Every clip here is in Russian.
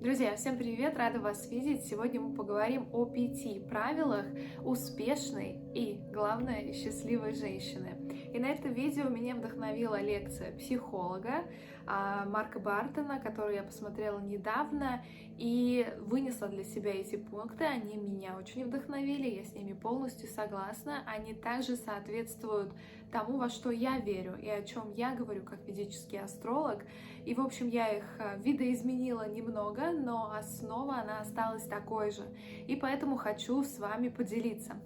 Друзья, всем привет! Рада вас видеть! Сегодня мы поговорим о 5 правилах успешной и, главное, счастливой женщины. И на это видео меня вдохновила лекция психолога Марка Бартона, которую я посмотрела недавно и вынесла для себя эти пункты. Они меня очень вдохновили, я с ними полностью согласна. Они также соответствуют тому, во что я верю и о чем я говорю как ведический астролог. И, в общем, я их видоизменила немного, но основа, она осталась такой же. И поэтому хочу с вами поделиться.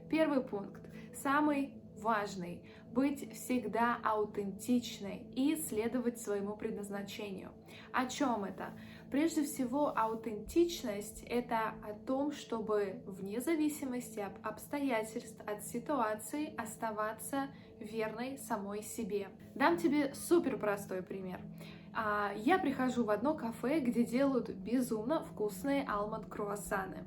Первый пункт, самый важный: быть всегда аутентичной и следовать своему предназначению. О чем это? Прежде всего, аутентичность — это о том, чтобы вне зависимости от обстоятельств, от ситуации оставаться верной самой себе. Дам тебе супер простой пример. Я прихожу в одно кафе, где делают безумно вкусные алмонд-круассаны.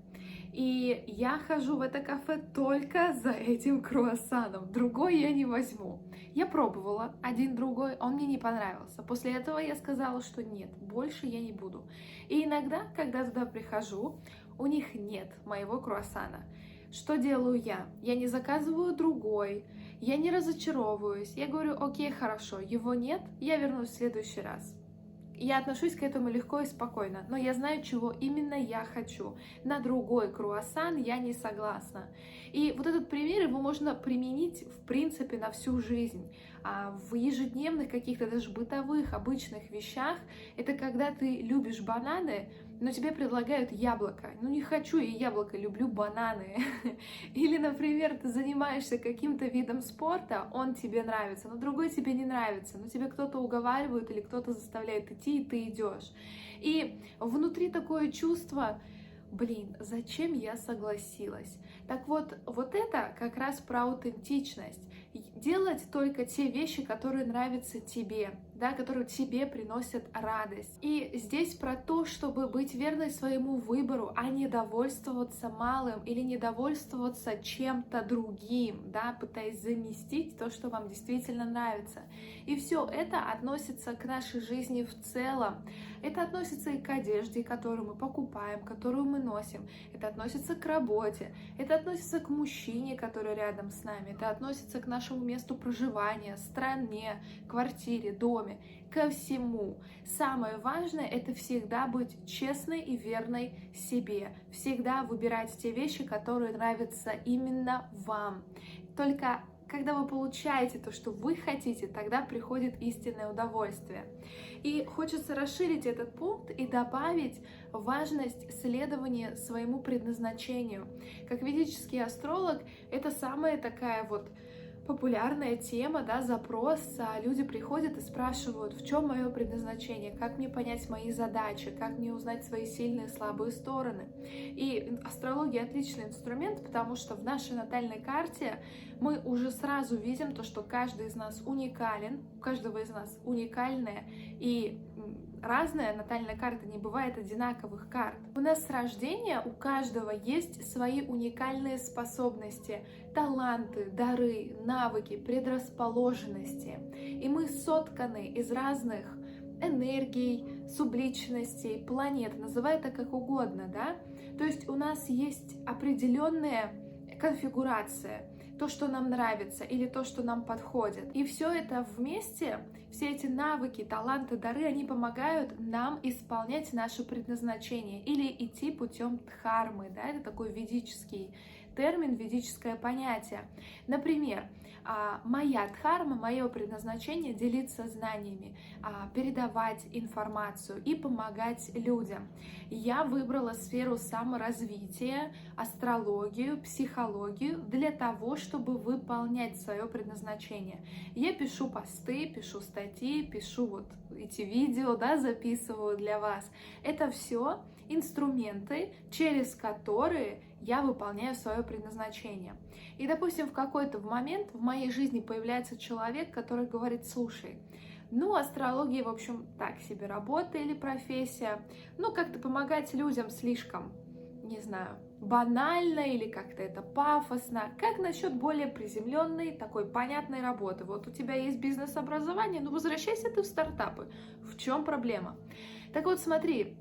И я хожу в это кафе только за этим круассаном. Другой я не возьму. Я пробовала один другой, он мне не понравился. После этого я сказала, что нет, больше я не буду. И иногда, когда туда прихожу, у них нет моего круассана. Что делаю я? Я не заказываю другой, я не разочаровываюсь. Я говорю: окей, хорошо, его нет, я вернусь в следующий раз. Я отношусь к этому легко и спокойно, но я знаю, чего именно я хочу. На другой круассан я не согласна. И вот этот пример, его можно применить, в принципе, на всю жизнь. В ежедневных каких-то даже бытовых, обычных вещах, это когда ты любишь бананы, но тебе предлагают яблоко. Ну, не хочу я яблоко, люблю бананы. Или, например, ты занимаешься каким-то видом спорта, он тебе нравится, но другой тебе не нравится, но тебе кто-то уговаривает или кто-то заставляет идти, и ты идешь. И внутри такое чувство: блин, зачем я согласилась? Так вот, вот это как раз про аутентичность. Делать только те вещи, которые нравятся тебе, да, которые тебе приносят радость. И здесь про то, чтобы быть верной своему выбору, а не довольствоваться малым или не довольствоваться чем-то другим, да, пытаясь заместить то, что вам действительно нравится. И все это относится к нашей жизни в целом. Это относится и к одежде, которую мы покупаем, которую мы носим. Это относится к работе. Это относится к мужчине, который рядом с нами. Это относится к нашему месту проживания, стране, квартире, доме, ко всему. Самое важное — это всегда быть честной и верной себе. Всегда выбирать те вещи, которые нравятся именно вам. Только когда вы получаете то, что вы хотите, тогда приходит истинное удовольствие. И хочется расширить этот пункт и добавить важность следования своему предназначению. Как ведический астролог, это самая такая вот популярная тема, да, запрос. Люди приходят и спрашивают: в чем мое предназначение, как мне понять мои задачи, как мне узнать свои сильные и слабые стороны. И астрология — отличный инструмент, потому что в нашей натальной карте мы уже сразу видим то, что каждый из нас уникален, у каждого из нас уникальная и разная натальная карта, не бывает одинаковых карт. У нас с рождения у каждого есть свои уникальные способности, таланты, дары, навыки, предрасположенности. И мы сотканы из разных энергий, субличностей, планет, называй это как угодно, да? То есть у нас есть определенная конфигурация, то, что нам нравится, или то, что нам подходит. И все это вместе, все эти навыки, таланты, дары, они помогают нам исполнять наше предназначение или идти путем дхармы, да, это такой ведический термин, ведическое понятие. Например, моя дхарма, мое предназначение — делиться знаниями, передавать информацию и помогать людям. Я выбрала сферу саморазвития, астрологию, психологию для того, чтобы выполнять свое предназначение. Я пишу посты, пишу статьи, пишу вот эти видео, да, записываю для вас. Это все инструменты, через которые я выполняю свое предназначение. И, допустим, в какой-то момент в моей жизни появляется человек, который говорит: слушай, ну, астрология, в общем, так себе работа или профессия, ну, как-то помогать людям слишком, не знаю, банально или как-то это пафосно. Как насчет более приземленной, такой понятной работы? Вот у тебя есть бизнес-образование, ну, возвращайся ты в стартапы. В чем проблема? Так вот, смотри,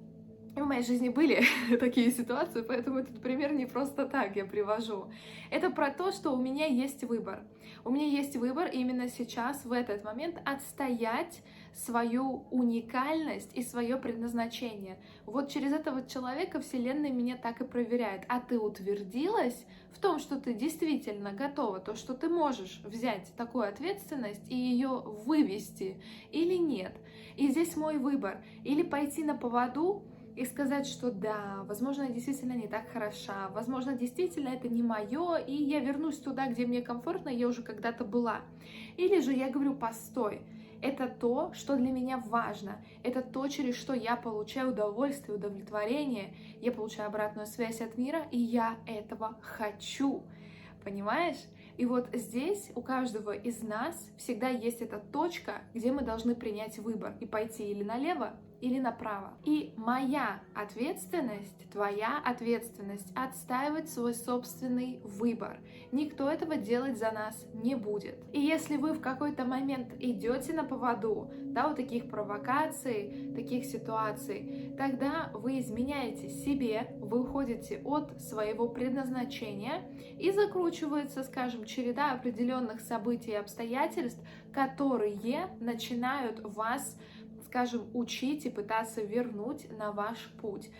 И в моей жизни были такие ситуации, поэтому этот пример не просто так я привожу. Это про то, что у меня есть выбор. У меня есть выбор именно сейчас, в этот момент, отстоять свою уникальность и свое предназначение. Вот через этого человека Вселенная меня так и проверяет. А ты утвердилась в том, что ты действительно готова, то, что ты можешь взять такую ответственность и ее вывести или нет. И здесь мой выбор. Или пойти на поводу и сказать, что да, возможно, я действительно не так хороша, возможно, действительно это не мое, и я вернусь туда, где мне комфортно, я уже когда-то была. Или же я говорю, постой, это то, что для меня важно, это то, через что я получаю удовольствие, удовлетворение, я получаю обратную связь от мира, и я этого хочу. Понимаешь? И вот здесь у каждого из нас всегда есть эта точка, где мы должны принять выбор и пойти или налево, или направо. И моя ответственность, твоя ответственность отстаивать свой собственный выбор. Никто этого делать за нас не будет. И если вы в какой-то момент идете на поводу, да, вот таких провокаций, таких ситуаций, тогда вы изменяете себе, вы уходите от своего предназначения и закручивается, скажем, череда определенных событий и обстоятельств, которые начинают вас, скажем, учить и пытаться вернуть на ваш путь.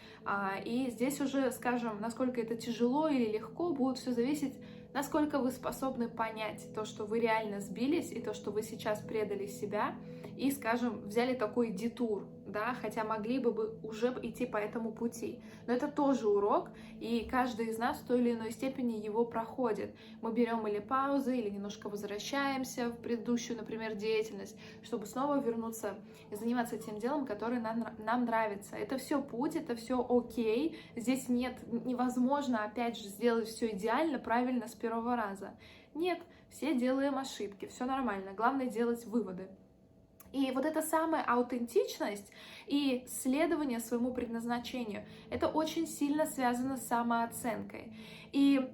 И здесь уже, скажем, насколько это тяжело или легко, будет все зависеть, насколько вы способны понять то, что вы реально сбились, и то, что вы сейчас предали себя, и, скажем, взяли такой детур, да, хотя могли бы уже идти по этому пути. Но это тоже урок, и каждый из нас в той или иной степени его проходит. Мы берем или паузы, или немножко возвращаемся в предыдущую, например, деятельность, чтобы снова вернуться и заниматься тем делом, которое нам нравится. Это все путь, это все окей. Здесь невозможно, опять же, сделать все идеально, правильно с первого раза. Нет, все делаем ошибки, все нормально. Главное делать выводы. И вот эта самая аутентичность и следование своему предназначению, это очень сильно связано с самооценкой. И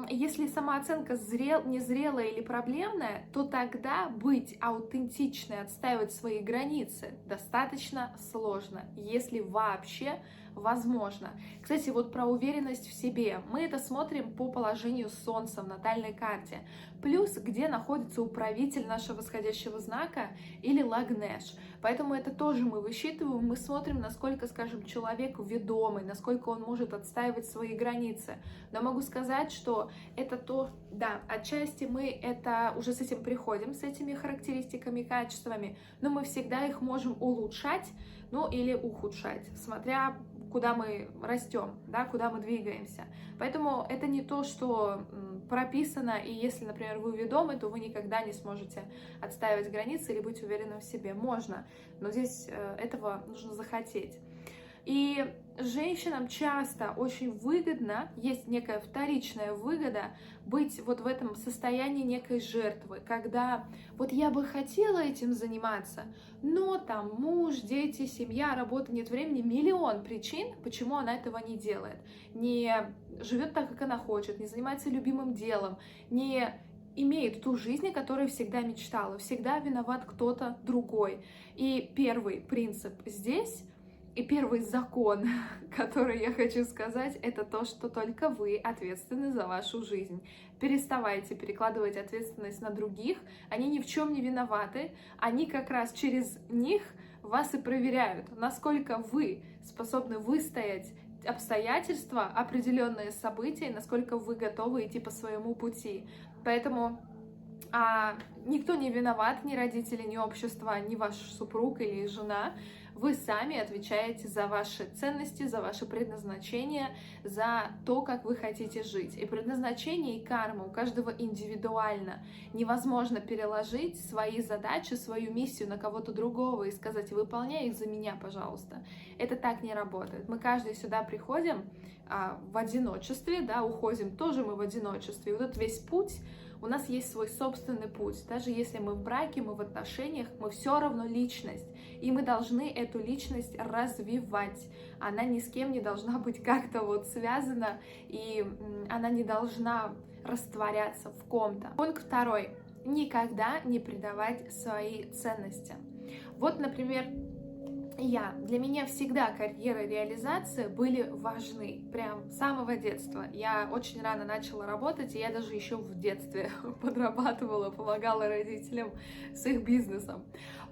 если самооценка незрелая или проблемная, то тогда быть аутентичной, отстаивать свои границы достаточно сложно, если вообще возможно. Кстати, вот про уверенность в себе. Мы это смотрим по положению Солнца в натальной карте. Плюс, где находится управитель нашего восходящего знака или Лагнеш. Поэтому это тоже мы высчитываем, мы смотрим, насколько, скажем, человек ведомый, насколько он может отстаивать свои границы. Но могу сказать, что это то, да, отчасти мы это уже с этим приходим, с этими характеристиками, качествами, но мы всегда их можем улучшать, ну или ухудшать, смотря куда мы растем, да, куда мы двигаемся. Поэтому это не то, что прописано, и если, например, вы ведомы, то вы никогда не сможете отстаивать границы или быть уверенным в себе. Можно, но здесь этого нужно захотеть. И женщинам часто очень выгодно, есть некая вторичная выгода быть вот в этом состоянии некой жертвы, когда вот я бы хотела этим заниматься, но там муж, дети, семья, работа, нет времени, миллион причин, почему она этого не делает, не живет так, как она хочет, не занимается любимым делом, не имеет ту жизнь, о которой всегда мечтала, всегда виноват кто-то другой. И первый принцип здесь и первый закон, который я хочу сказать, это то, что только вы ответственны за вашу жизнь. Переставайте перекладывать ответственность на других, они ни в чем не виноваты, они как раз через них вас и проверяют, насколько вы способны выстоять обстоятельства, определенные события, насколько вы готовы идти по своему пути. Поэтому никто не виноват, ни родители, ни общество, ни ваш супруг или жена. Вы сами отвечаете за ваши ценности, за ваше предназначение, за то, как вы хотите жить. И предназначение, и карма у каждого индивидуально. Невозможно переложить свои задачи, свою миссию на кого-то другого и сказать: выполняй их за меня, пожалуйста. Это так не работает. Мы каждый сюда приходим в одиночестве, да, уходим тоже мы в одиночестве. И вот этот весь путь, у нас есть свой собственный путь. Даже если мы в браке, мы в отношениях, мы все равно личность. И мы должны эту личность развивать. Она ни с кем не должна быть как-то вот связана, и она не должна растворяться в ком-то. Пункт второй. Никогда не предавать свои ценности. Вот, например, Для меня всегда карьера и реализация были важны, прям с самого детства. Я очень рано начала работать, и я даже еще в детстве подрабатывала, помогала родителям с их бизнесом,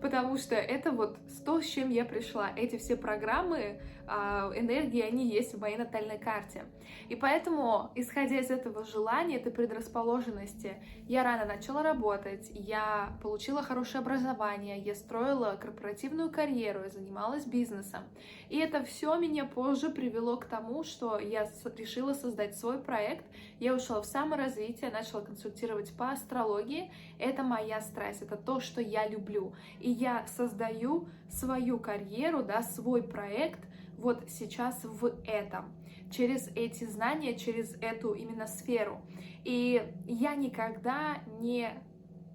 потому что это вот то, с чем я пришла. Эти все программы, энергии, они есть в моей натальной карте. И поэтому, исходя из этого желания, этой предрасположенности, я рано начала работать, я получила хорошее образование, я строила корпоративную карьеру, я занималась бизнесом. И это все меня позже привело к тому, что я решила создать свой проект. Я ушла в саморазвитие, начала консультировать по астрологии. Это моя страсть, это то, что я люблю. И я создаю свою карьеру, да, свой проект вот сейчас в этом, через эти знания, через эту именно сферу. И я никогда не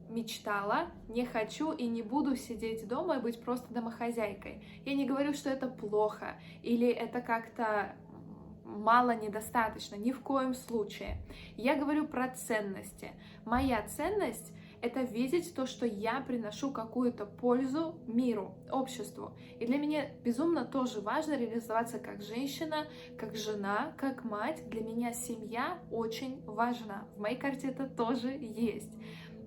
мечтала, не хочу и не буду сидеть дома и быть просто домохозяйкой. Я не говорю, что это плохо или это как-то мало, недостаточно, ни в коем случае. Я говорю про ценности. Моя ценность — это видеть то, что я приношу какую-то пользу миру, обществу. И для меня безумно тоже важно реализоваться как женщина, как жена, как мать. Для меня семья очень важна. В моей карте это тоже есть.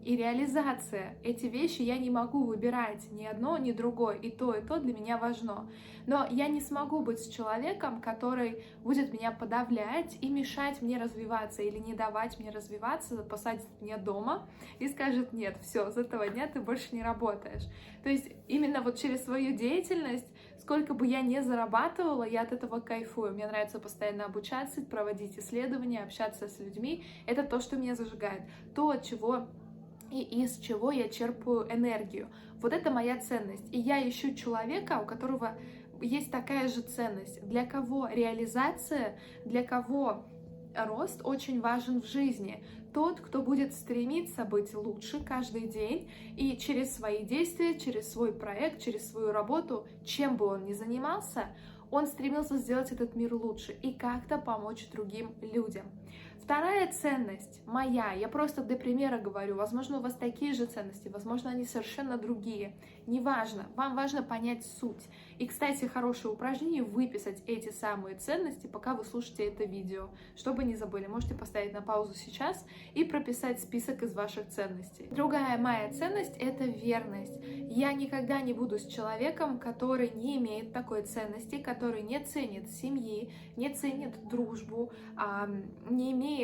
И реализация. Эти вещи я не могу выбирать ни одно, ни другое. И то для меня важно. Но я не смогу быть с человеком, который будет меня подавлять и мешать мне развиваться, или не давать мне развиваться, посадит меня дома и скажет: нет, все, с этого дня ты больше не работаешь. То есть именно вот через свою деятельность, сколько бы я ни зарабатывала, я от этого кайфую. Мне нравится постоянно обучаться, проводить исследования, общаться с людьми. Это то, что меня зажигает. То, от чего и из чего я черпаю энергию. Вот это моя ценность. И я ищу человека, у которого есть такая же ценность, для кого реализация, для кого рост очень важен в жизни. Тот, кто будет стремиться быть лучше каждый день и через свои действия, через свой проект, через свою работу, чем бы он ни занимался, он стремился сделать этот мир лучше и как-то помочь другим людям. Вторая ценность моя, я просто для примера говорю, возможно, у вас такие же ценности, возможно, они совершенно другие. Неважно, вам важно понять суть. И, кстати, хорошее упражнение — выписать эти самые ценности, пока вы слушаете это видео. Чтобы не забыли, можете поставить на паузу сейчас и прописать список из ваших ценностей. Другая моя ценность — это верность. Я никогда не буду с человеком, который не имеет такой ценности, который не ценит семьи, не ценит дружбу, не имеет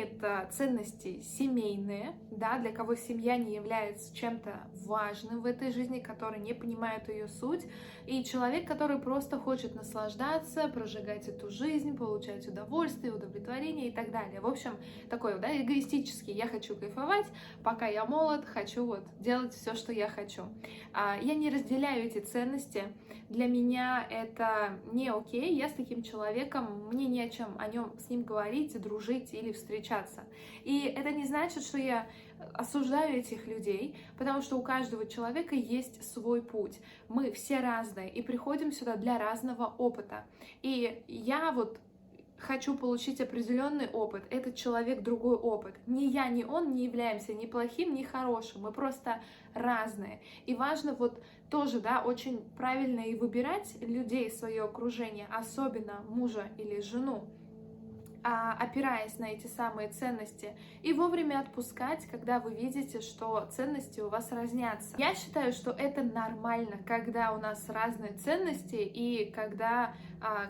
ценности семейные, да, для кого семья не является чем-то важным в этой жизни, который не понимает ее суть, и человек, который просто хочет наслаждаться, прожигать эту жизнь, получать удовольствие, удовлетворение и так далее. В общем, такой, да, эгоистический. Я хочу кайфовать, пока я молод, хочу вот делать все, что я хочу. Я не разделяю эти ценности. Для меня это не окей. Я с таким человеком, мне не о чем о нем с ним говорить, дружить или встречаться. И это не значит, что я осуждаю этих людей, потому что у каждого человека есть свой путь. Мы все разные и приходим сюда для разного опыта. И я вот хочу получить определенный опыт, этот человек другой опыт. Ни я, ни он не являемся ни плохим, ни хорошим, мы просто разные. И важно вот тоже, да, очень правильно и выбирать людей в свое окружение, особенно мужа или жену, опираясь на эти самые ценности, и вовремя отпускать, когда вы видите, что ценности у вас разнятся. Я считаю, что это нормально, когда у нас разные ценности и когда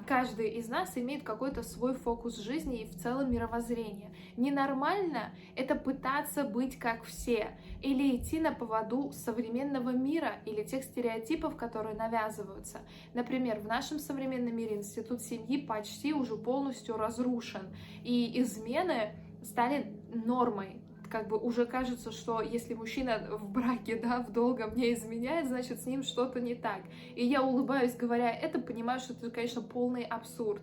каждый из нас имеет какой-то свой фокус жизни и в целом мировоззрение. Ненормально — это пытаться быть как все или идти на поводу современного мира или тех стереотипов, которые навязываются. Например, в нашем современном мире институт семьи почти уже полностью разрушен, и измены стали нормой. Как бы уже кажется, что если мужчина в браке, да, в долгом не изменяет, значит, с ним что-то не так. И я улыбаюсь, говоря это, понимаю, что это, конечно, полный абсурд.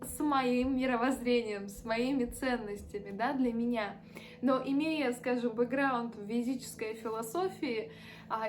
с моим мировоззрением, с моими ценностями, да, для меня. Но имея, скажем, бэкграунд в физической философии,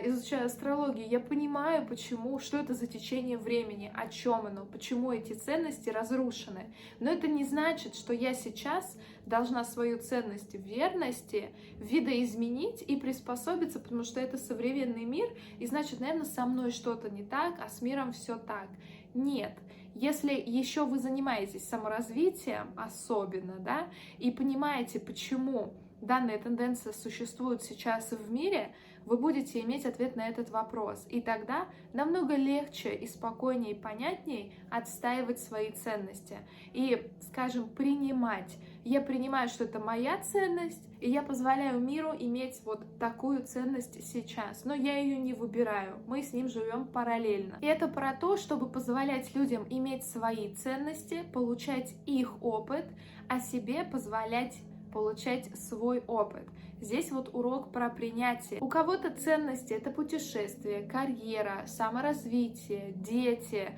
изучая астрологию, я понимаю, почему, что это за течение времени, о чем оно, почему эти ценности разрушены. Но это не значит, что я сейчас должна свою ценность верности видоизменить и приспособиться, потому что это современный мир, и значит, наверное, со мной что-то не так, а с миром все так. Нет. Если еще вы занимаетесь саморазвитием, особенно, да, и понимаете, почему данная тенденция существует сейчас в мире, вы будете иметь ответ на этот вопрос. И тогда намного легче и спокойнее и понятнее отстаивать свои ценности. И, скажем, принимать. Я принимаю, что это моя ценность, и я позволяю миру иметь вот такую ценность сейчас. Но я ее не выбираю. Мы с ним живем параллельно. И это про то, чтобы позволять людям иметь свои ценности, получать их опыт, а себе позволять получать свой опыт. Здесь вот урок про принятие. У кого-то ценности — это путешествие, карьера, саморазвитие, дети,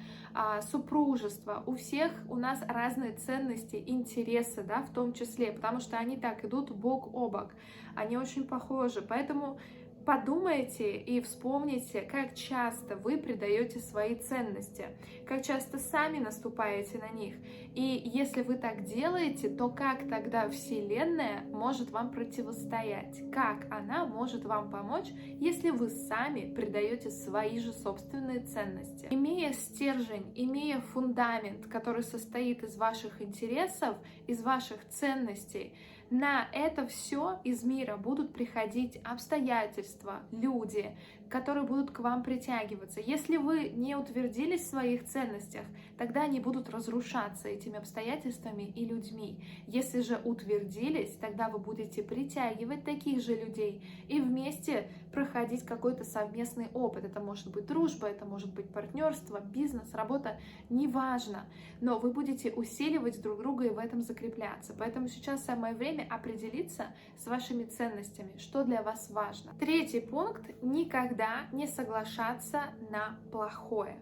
супружество. У всех у нас разные ценности, интересы, да, в том числе, потому что они так идут бок о бок. Они очень похожи. Поэтому подумайте и вспомните, как часто вы предаете свои ценности, как часто сами наступаете на них. И если вы так делаете, то как тогда Вселенная может вам противостоять? Как она может вам помочь, если вы сами предаете свои же собственные ценности? Имея стержень, имея фундамент, который состоит из ваших интересов, из ваших ценностей, на это все из мира будут приходить обстоятельства, люди, которые будут к вам притягиваться. Если вы не утвердились в своих ценностях, тогда они будут разрушаться этими обстоятельствами и людьми. Если же утвердились, тогда вы будете притягивать таких же людей и вместе проходить какой-то совместный опыт. Это может быть дружба, это может быть партнерство, бизнес, работа, неважно. Но вы будете усиливать друг друга и в этом закрепляться. Поэтому сейчас самое время определиться с вашими ценностями, что для вас важно. Третий пункт — никогда не соглашаться на плохое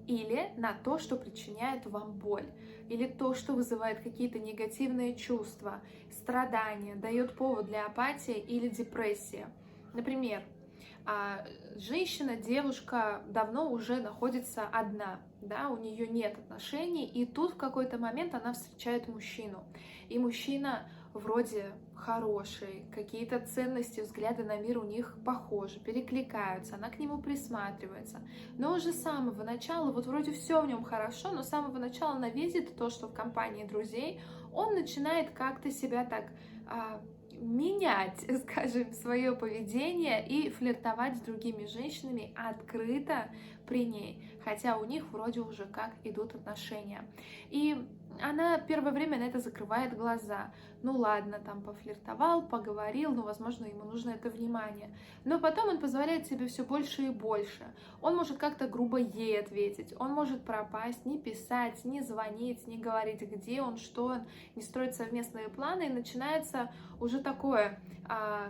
или на то, что причиняет вам боль, или то, что вызывает какие-то негативные чувства, страдания, дает повод для апатии или депрессии. Например, женщина, девушка давно уже находится одна, да, у нее нет отношений, и тут в какой-то момент она встречает мужчину, и мужчина вроде хороший, какие-то ценности, взгляды на мир у них похожи, перекликаются, она к нему присматривается. Но уже с самого начала, вот вроде все в нем хорошо, но с самого начала она видит то, что в компании друзей он начинает как-то себя так менять, скажем, свое поведение и флиртовать с другими женщинами открыто при ней, хотя у них вроде уже как идут отношения. И она первое время на это закрывает глаза. Ну ладно, там пофлиртовал, поговорил, но, возможно, ему нужно это внимание. Но потом он позволяет себе все больше и больше. Он может как-то грубо ей ответить, он может пропасть, не писать, не звонить, не говорить, где он, что он, не строить совместные планы, и начинается уже такое,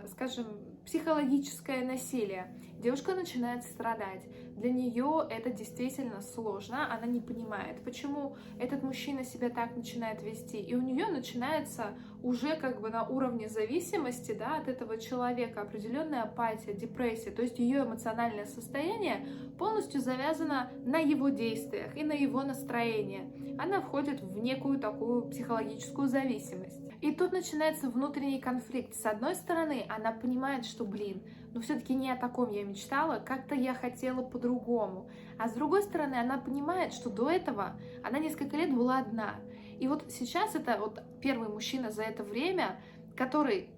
скажем, психологическое насилие. Девушка начинает страдать. Для нее это действительно сложно, она не понимает, почему этот мужчина себя так начинает вести. И у нее начинается уже как бы на уровне зависимости, да, от этого человека определенная апатия, депрессия. То есть ее эмоциональное состояние полностью завязано на его действиях и на его настроении. Она входит в некую такую психологическую зависимость. И тут начинается внутренний конфликт. С одной стороны, она понимает, что, но все-таки не о таком я мечтала, как-то я хотела по-другому. А с другой стороны, она понимает, что до этого она несколько лет была одна. И вот сейчас это вот первый мужчина за это время, который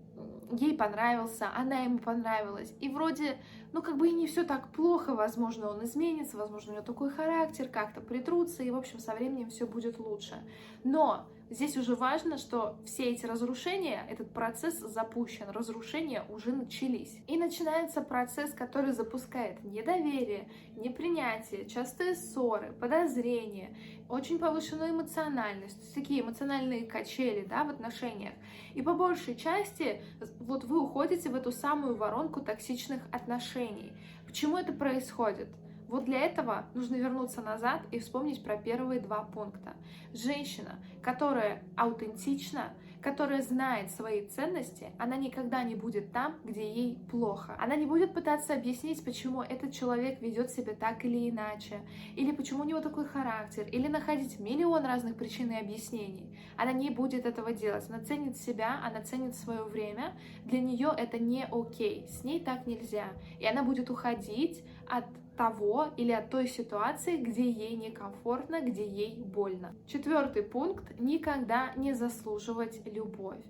ей понравился, она ему понравилась. И вроде, как бы и не все так плохо, возможно, он изменится, возможно, у него такой характер, как-то притрутся, и, в общем, со временем все будет лучше. Но здесь уже важно, что все эти разрушения, этот процесс запущен, разрушения уже начались. И начинается процесс, который запускает недоверие, непринятие, частые ссоры, подозрения, очень повышенную эмоциональность, то есть такие эмоциональные качели, да, в отношениях. И по большей части вот вы уходите в эту самую воронку токсичных отношений. Почему это происходит? Вот для этого нужно вернуться назад и вспомнить про первые два пункта. Женщина, которая аутентична, которая знает свои ценности, она никогда не будет там, где ей плохо. Она не будет пытаться объяснить, почему этот человек ведет себя так или иначе, или почему у него такой характер, или находить миллион разных причин и объяснений. Она не будет этого делать. Она ценит себя, она ценит свое время. Для нее это не окей. С ней так нельзя. И она будет уходить от того или от той ситуации, где ей некомфортно, где ей больно. Четвертый пункт — никогда не заслуживать любовь.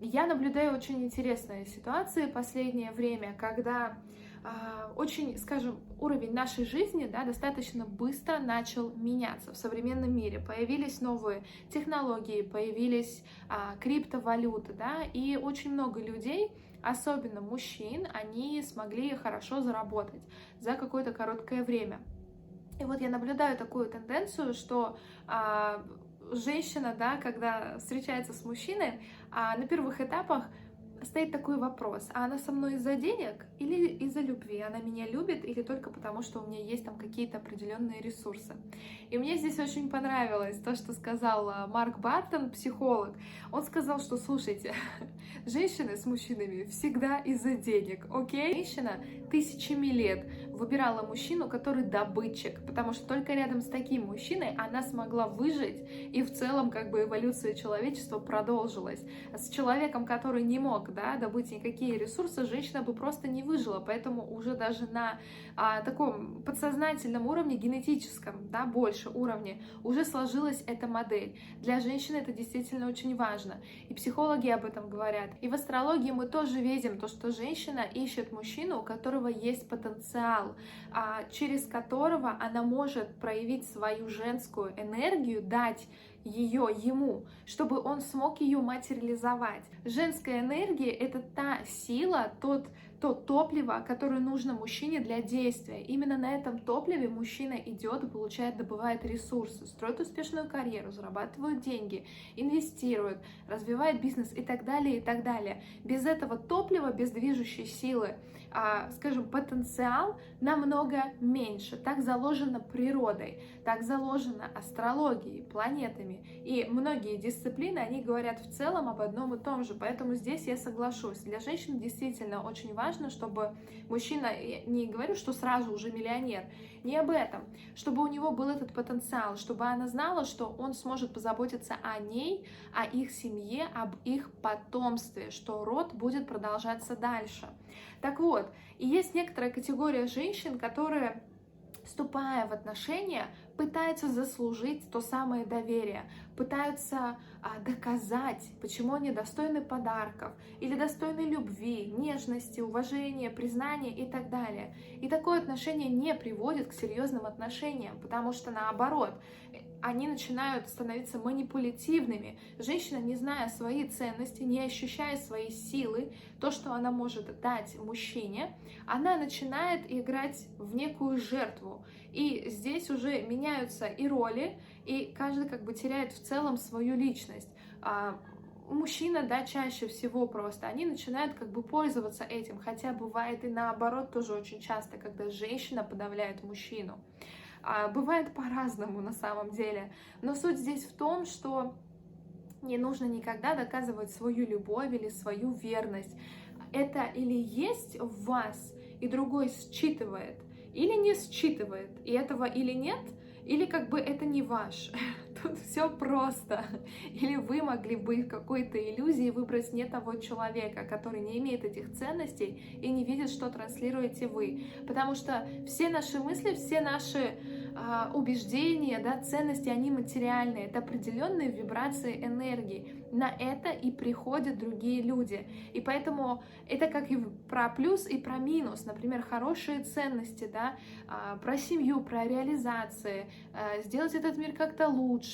Я наблюдаю очень интересные ситуации в последнее время, когда очень, скажем, уровень нашей жизни, да, достаточно быстро начал меняться в современном мире. Появились новые технологии, появились криптовалюты, да, и очень много людей, особенно мужчин, они смогли хорошо заработать за какое-то короткое время. И вот я наблюдаю такую тенденцию, что женщина, да, когда встречается с мужчиной, на первых этапах стоит такой вопрос: а она со мной из-за денег или из-за любви? Она меня любит или только потому, что у меня есть там какие-то определенные ресурсы? И мне здесь очень понравилось то, что сказал Марк Бартон, психолог. Он сказал, что, слушайте, женщины с мужчинами всегда из-за денег, окей? Женщина тысячами лет выбирала мужчину, который добытчик, потому что только рядом с таким мужчиной она смогла выжить, и в целом как бы эволюция человечества продолжилась. А с человеком, который не мог, да, добыть никакие ресурсы, женщина бы просто не выжила, поэтому уже даже на таком подсознательном уровне, генетическом, да, больше уровне, уже сложилась эта модель. Для женщины это действительно очень важно, и психологи об этом говорят. И в астрологии мы тоже видим то, что женщина ищет мужчину, у которого есть потенциал, через которого она может проявить свою женскую энергию, дать ее ему, чтобы он смог ее материализовать. Женская энергия — это та сила, то топливо, которое нужно мужчине для действия. Именно на этом топливе мужчина идет и получает, добывает ресурсы, строит успешную карьеру, зарабатывает деньги, инвестирует, развивает бизнес и так далее, и так далее. Без этого топлива, без движущей силы, скажем, потенциал намного меньше. Так заложено природой, так заложено астрологией, планетами. И многие дисциплины, они говорят в целом об одном и том же. Поэтому здесь я соглашусь. Для женщин действительно очень важно, чтобы мужчина, не говорю, что сразу уже миллионер, не об этом, чтобы у него был этот потенциал, чтобы она знала, что он сможет позаботиться о ней, о их семье, об их потомстве, что род будет продолжаться дальше. Так вот, и есть некоторая категория женщин, которые, вступая в отношения, пытаются заслужить то самое доверие, пытаются доказать, почему они достойны подарков, или достойны любви, нежности, уважения, признания и так далее. И такое отношение не приводит к серьезным отношениям, потому что наоборот, они начинают становиться манипулятивными. Женщина, не зная свои ценности, не ощущая своей силы, то, что она может дать мужчине, она начинает играть в некую жертву. И здесь уже меняются и роли, и каждый как бы теряет в целом свою личность. Мужчина, да, чаще всего просто, они начинают как бы пользоваться этим, хотя бывает и наоборот тоже очень часто, когда женщина подавляет мужчину. Бывает по-разному на самом деле, но суть здесь в том, что не нужно никогда доказывать свою любовь или свою верность. Это или есть в вас, и другой считывает, или не считывает, и этого или нет, или как бы это не ваш. Тут все просто. Или вы могли бы в какой-то иллюзии выбрать не того человека, который не имеет этих ценностей и не видит, что транслируете вы. Потому что все наши мысли, все наши убеждения, да, ценности, они материальные. Это определенные вибрации энергии. На это и приходят другие люди. И поэтому это как и про плюс, и про минус. Например, хорошие ценности, да, про семью, про реализации, сделать этот мир как-то лучше,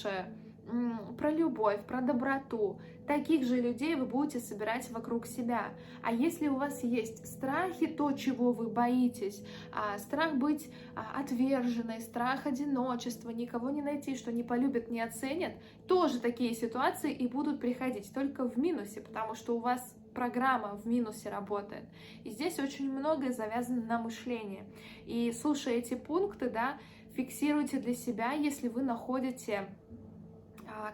про любовь, про доброту. Таких же людей вы будете собирать вокруг себя. А если у вас есть страхи, то, чего вы боитесь, страх быть отверженной, страх одиночества, никого не найти, что не полюбят, не оценят, тоже такие ситуации и будут приходить, только в минусе, потому что у вас программа в минусе работает. И здесь очень многое завязано на мышление. И слушая эти пункты, да, фиксируйте для себя, если вы находите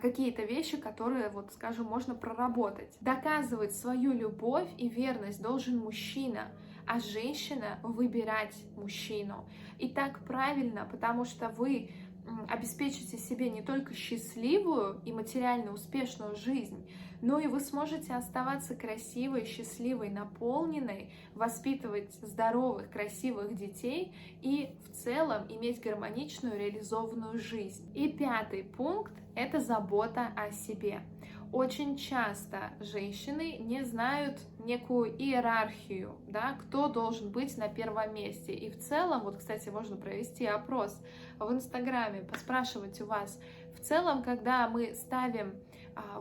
какие-то вещи, которые, вот скажем, можно проработать. Доказывать свою любовь и верность должен мужчина, а женщина выбирать мужчину. И так правильно, потому что вы обеспечите себе не только счастливую и материально успешную жизнь, но и вы сможете оставаться красивой, счастливой, наполненной, воспитывать здоровых, красивых детей и в целом иметь гармоничную, реализованную жизнь. И 5-й пункт – это забота о себе. Очень часто женщины не знают некую иерархию, да, кто должен быть на первом месте. И в целом, вот, кстати, можно провести опрос в Инстаграме, поспрашивать у вас, в целом, когда мы ставим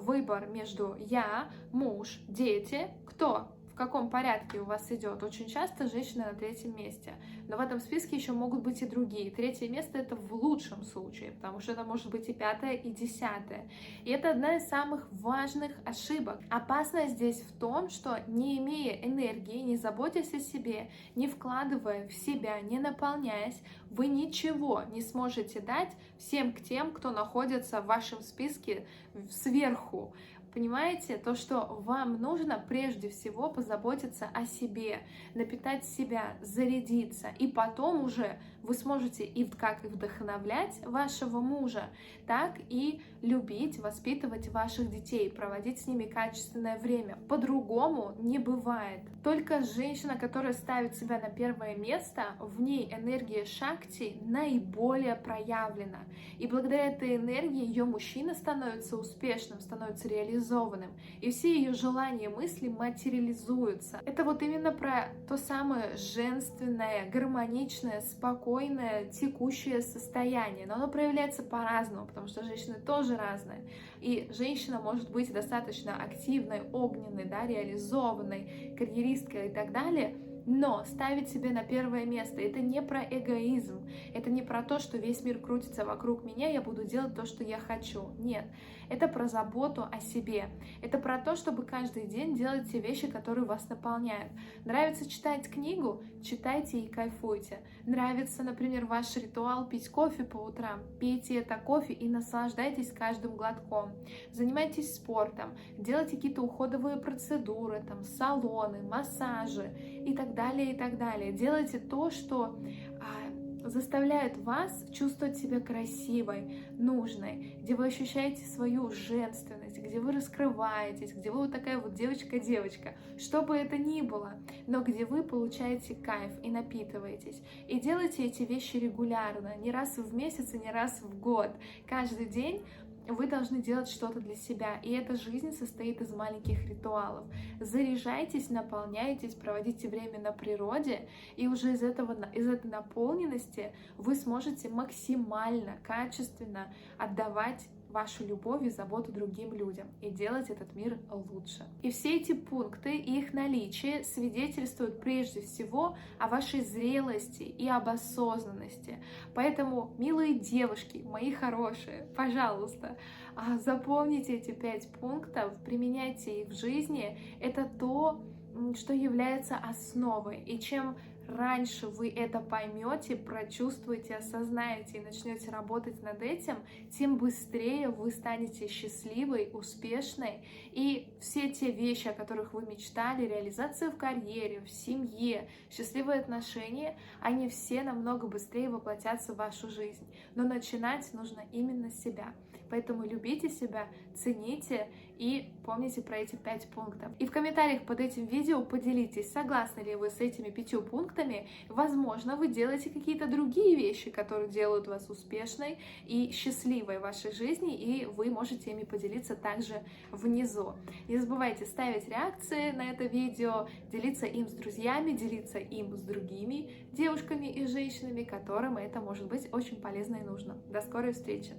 выбор между я, муж, дети, кто? В каком порядке у вас идет? Очень часто женщина на 3-м месте, но в этом списке еще могут быть и другие. 3-е место — это в лучшем случае, потому что это может быть и 5-е, и 10-е. И это одна из самых важных ошибок. Опасность здесь в том, что не имея энергии, не заботясь о себе, не вкладывая в себя, не наполняясь, вы ничего не сможете дать всем тем, кто находится в вашем списке сверху. Понимаете, то, что вам нужно прежде всего позаботиться о себе, напитать себя, зарядиться, и потом уже вы сможете как и вдохновлять вашего мужа, так и любить, воспитывать ваших детей, проводить с ними качественное время. По-другому не бывает. Только женщина, которая ставит себя на первое место, в ней энергия шакти наиболее проявлена. И благодаря этой энергии ее мужчина становится успешным, становится реализованным. И все ее желания, мысли материализуются. Это вот именно про то самое женственное, гармоничное, спокойное, текущее состояние. Но оно проявляется по-разному, потому что женщины тоже разные. И женщина может быть достаточно активной, огненной, да, реализованной, карьеристкой и так далее, но ставить себе на первое место — это не про эгоизм, это не про то, что весь мир крутится вокруг меня, я буду делать то, что я хочу. Нет, это про заботу о себе. Это про то, чтобы каждый день делать те вещи, которые вас наполняют. Нравится читать книгу? Читайте и кайфуйте. Нравится, например, ваш ритуал пить кофе по утрам? Пейте это кофе и наслаждайтесь каждым глотком. Занимайтесь спортом, делайте какие-то уходовые процедуры, там, салоны, массажи и так далее, и так далее. Делайте то, что заставляет вас чувствовать себя красивой, нужной, где вы ощущаете свою женственность, где вы раскрываетесь, где вы вот такая вот девочка-девочка, что бы это ни было, но где вы получаете кайф и напитываетесь. И делайте эти вещи регулярно, не раз в месяц и не раз в год. Каждый день вы должны делать что-то для себя, и эта жизнь состоит из маленьких ритуалов. Заряжайтесь, наполняйтесь, проводите время на природе, и уже из этой наполненности вы сможете максимально, качественно отдавать вашу любовь и заботу другим людям и делать этот мир лучше. И все эти пункты и их наличие свидетельствуют прежде всего о вашей зрелости и об осознанности. Поэтому, милые девушки, мои хорошие, пожалуйста, запомните эти 5 пунктов, применяйте их в жизни. Это то, что является основой. И чем раньше вы это поймете, прочувствуете, осознаете и начнете работать над этим, тем быстрее вы станете счастливой, успешной, и все те вещи, о которых вы мечтали, реализация в карьере, в семье, счастливые отношения, они все намного быстрее воплотятся в вашу жизнь. Но начинать нужно именно с себя. Поэтому любите себя, цените и помните про эти 5 пунктов. И в комментариях под этим видео поделитесь, согласны ли вы с этими 5 пунктами. Возможно, вы делаете какие-то другие вещи, которые делают вас успешной и счастливой в вашей жизни, и вы можете ими поделиться также внизу. Не забывайте ставить реакции на это видео, делиться им с друзьями, делиться им с другими девушками и женщинами, которым это может быть очень полезно и нужно. До скорой встречи!